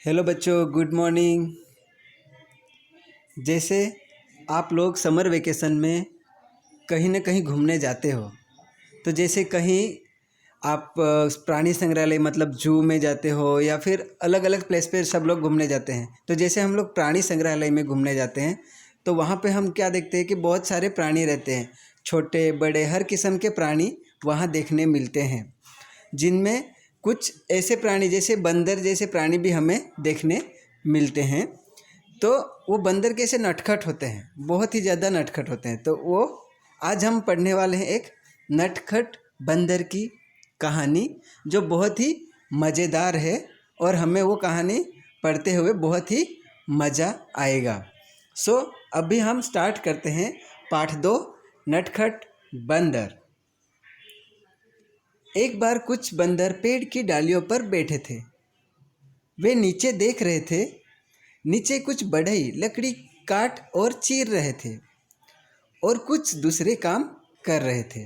Hello बच्चों, good morning. जैसे आप लोग समर वेकेशन में कहीं ना कहीं घूमने जाते हो, तो जैसे कहीं आप प्राणी संग्रहालय मतलब जू में जाते हो या फिर अलग अलग प्लेस पे सब लोग घूमने जाते हैं। तो जैसे हम लोग प्राणी संग्रहालय में घूमने जाते हैं तो वहाँ पे हम क्या देखते हैं कि बहुत सारे प्राणी रहते हैं, छोटे बड़े हर किस्म के प्राणी वहाँ देखने मिलते हैं, जिनमें कुछ ऐसे प्राणी जैसे बंदर जैसे प्राणी भी हमें देखने मिलते हैं। तो वो बंदर कैसे नटखट होते हैं, बहुत ही ज़्यादा नटखट होते हैं। तो वो आज हम पढ़ने वाले हैं एक नटखट बंदर की कहानी, जो बहुत ही मज़ेदार है और हमें वो कहानी पढ़ते हुए बहुत ही मज़ा आएगा। सो अभी हम स्टार्ट करते हैं पाठ 2, नटखट बंदर। एक बार कुछ बंदर पेड़ की डालियों पर बैठे थे। वे नीचे देख रहे थे। नीचे कुछ बढ़ई लकड़ी काट और चीर रहे थे और कुछ दूसरे काम कर रहे थे।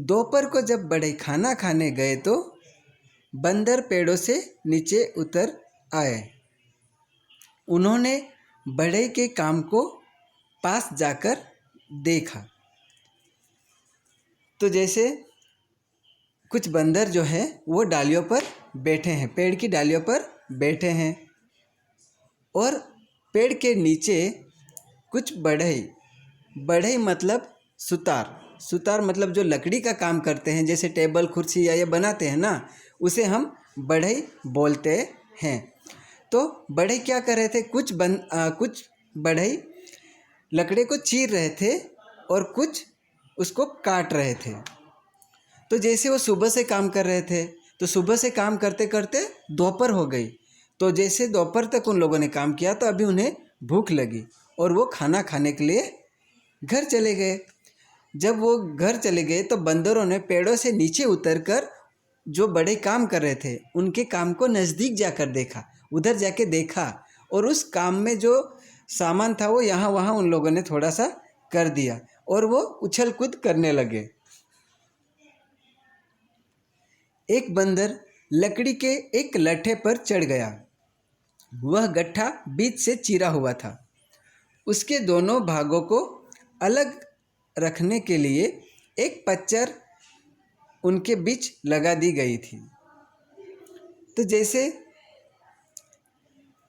दोपहर को जब बढ़ई खाना खाने गए तो बंदर पेड़ों से नीचे उतर आए। उन्होंने बढ़ई के काम को पास जाकर देखा तो जैसे कुछ बंदर जो है वो डालियों पर बैठे हैं, पेड़ की डालियों पर बैठे हैं और पेड़ के नीचे कुछ बढ़ई मतलब सुतार मतलब जो लकड़ी का काम करते हैं, जैसे टेबल कुर्सी या ये बनाते हैं ना, उसे हम बढ़ई बोलते हैं। तो बढ़ई क्या कर रहे थे, कुछ बढ़ई लकड़ी को चीर रहे थे और कुछ उसको काट रहे थे। तो जैसे वो सुबह से काम कर रहे थे तो सुबह से काम करते करते दोपहर हो गई। तो जैसे दोपहर तक उन लोगों ने काम किया तो अभी उन्हें भूख लगी और वो खाना खाने के लिए घर चले गए। जब वो घर चले गए तो बंदरों ने पेड़ों से नीचे उतरकर जो बड़े काम कर रहे थे उनके काम को नज़दीक जाकर देखा, उधर जाके देखा और उस काम में जो सामान था वो यहाँ वहाँ उन लोगों ने थोड़ा सा कर दिया और वो उछल कूद करने लगे। एक बंदर लकड़ी के एक लट्ठे पर चढ़ गया। वह गट्ठा बीच से चीरा हुआ था। उसके दोनों भागों को अलग रखने के लिए एक पच्चर उनके बीच लगा दी गई थी। तो जैसे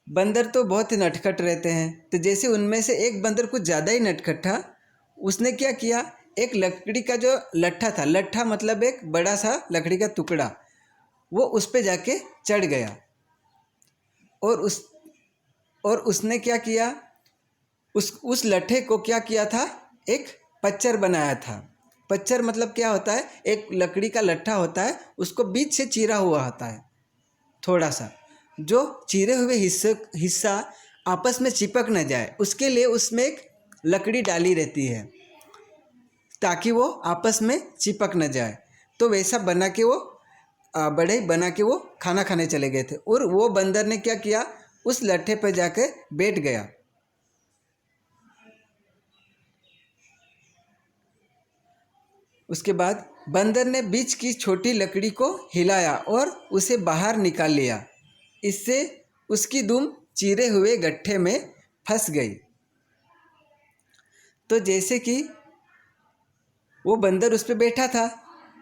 बंदर तो बहुत ही नटखट रहते हैं, तो जैसे उनमें से एक बंदर कुछ ज़्यादा ही नटखट था। उसने क्या किया, एक लकड़ी का जो लट्ठा था, लट्ठा मतलब एक बड़ा सा लकड़ी का टुकड़ा, वो उस पे जाके चढ़ गया और उसने क्या किया, उस लट्ठे को क्या किया था, एक पच्चर बनाया था। पच्चर मतलब क्या होता है, एक लकड़ी का लट्ठा होता है, उसको बीच से चीरा हुआ होता है थोड़ा सा, जो चीरे हुए हिस्सा आपस में चिपक न जाए उसके लिए उसमें एक लकड़ी डाली रहती है ताकि वो आपस में चिपक न जाए। तो वैसा बना के वो बढ़ई बना के वो खाना खाने चले गए थे और वो बंदर ने क्या किया, उस लट्ठे पर जाकर बैठ गया। उसके बाद बंदर ने बीच की छोटी लकड़ी को हिलाया और उसे बाहर निकाल लिया। इससे उसकी दुम चीरे हुए गट्ठे में फंस गई। तो जैसे कि वो बंदर उस पर बैठा था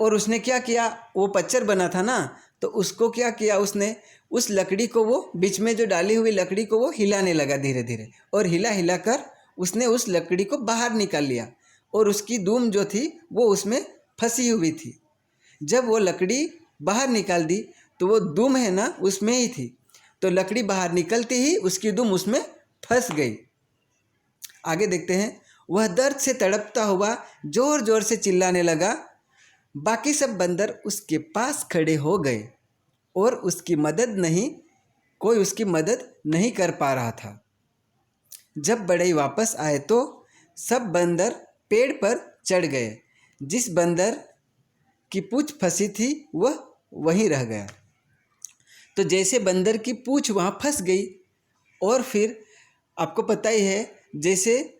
और उसने क्या किया, वो पच्चर बना था ना, तो उसको क्या किया, उसने उस लकड़ी को, वो बीच में जो डाली हुई लकड़ी को वो हिलाने लगा धीरे धीरे और हिला हिला कर उसने उस लकड़ी को बाहर निकाल लिया और उसकी दुम जो थी वो उसमें फंसी हुई थी। जब वो लकड़ी बाहर निकाल दी तो वो दुम है ना उसमें ही थी, तो लकड़ी बाहर निकलते ही उसकी दुम उसमें फंस गई। आगे देखते हैं। वह दर्द से तड़पता हुआ जोर जोर से चिल्लाने लगा। बाकी सब बंदर उसके पास खड़े हो गए और कोई उसकी मदद नहीं कर पा रहा था। जब बढ़ई वापस आए तो सब बंदर पेड़ पर चढ़ गए। जिस बंदर की पूंछ फंसी थी वह वहीं रह गया। तो जैसे बंदर की पूंछ वहाँ फंस गई और फिर आपको पता ही है, जैसे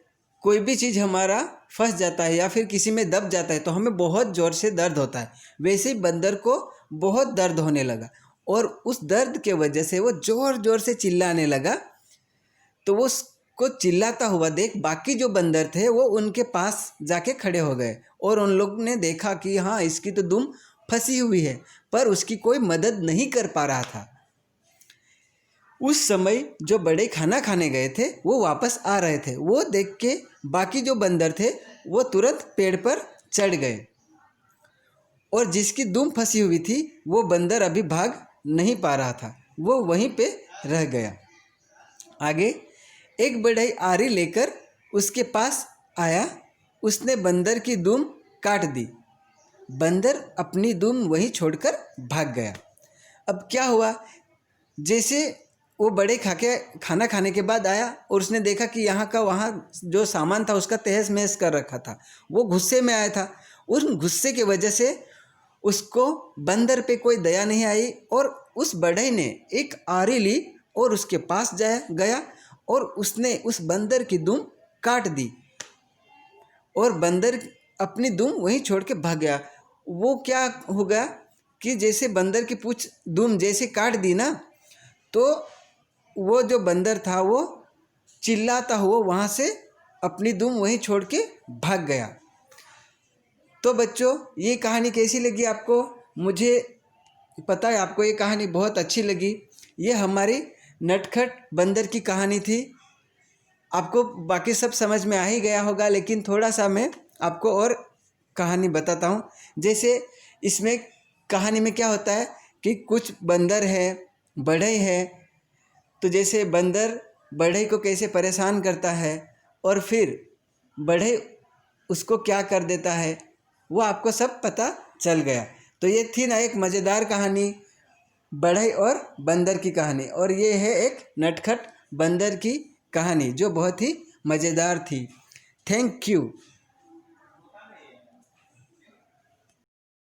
कोई भी चीज़ हमारा फंस जाता है या फिर किसी में दब जाता है तो हमें बहुत ज़ोर से दर्द होता है, वैसे ही बंदर को बहुत दर्द होने लगा और उस दर्द के वजह से वो ज़ोर ज़ोर से चिल्लाने लगा। तो वो उसको चिल्लाता हुआ देख बाकी जो बंदर थे वो उनके पास जाके खड़े हो गए और उन लोग ने देखा कि हाँ, इसकी तो दुम फंसी हुई है, पर उसकी कोई मदद नहीं कर पा रहा था। उस समय जो बड़े खाना खाने गए थे वो वापस आ रहे थे। वो देख के बाकी जो बंदर थे वो तुरंत पेड़ पर चढ़ गए और जिसकी दुम फंसी हुई थी वो बंदर अभी भाग नहीं पा रहा था, वो वहीं पे रह गया। आगे एक बढ़ई आरी लेकर उसके पास आया, उसने बंदर की दुम काट दी। बंदर अपनी दुम वहीं छोड़कर भाग गया। अब क्या हुआ, जैसे वो बड़े खाना खाने के बाद आया और उसने देखा कि यहाँ का वहाँ जो सामान था उसका तहस महस कर रखा था। वो गुस्से में आया था। उस गुस्से की वजह से उसको बंदर पे कोई दया नहीं आई और उस बढ़ई ने एक आरी ली और उसके पास गया और उसने उस बंदर की दुम काट दी और बंदर अपनी दुम वहीं छोड़ के भाग गया। वो क्या हो गया कि जैसे बंदर की पूंछ दुम जैसे काट दी ना, तो वो जो बंदर था वो चिल्लाता हुआ वहाँ से अपनी दुम वहीं छोड़ के भाग गया। तो बच्चों, ये कहानी कैसी लगी आपको? मुझे पता है आपको ये कहानी बहुत अच्छी लगी। ये हमारी नटखट बंदर की कहानी थी। आपको बाकी सब समझ में आ ही गया होगा, लेकिन थोड़ा सा मैं आपको और कहानी बताता हूँ। जैसे इसमें कहानी में क्या होता है कि कुछ बंदर है, बढ़ई है, तो जैसे बंदर बढ़ई को कैसे परेशान करता है और फिर बढ़ई उसको क्या कर देता है, वो आपको सब पता चल गया। तो ये थी ना एक मज़ेदार कहानी, बढ़ई और बंदर की कहानी, और ये है एक नटखट बंदर की कहानी जो बहुत ही मज़ेदार थी। Thank you.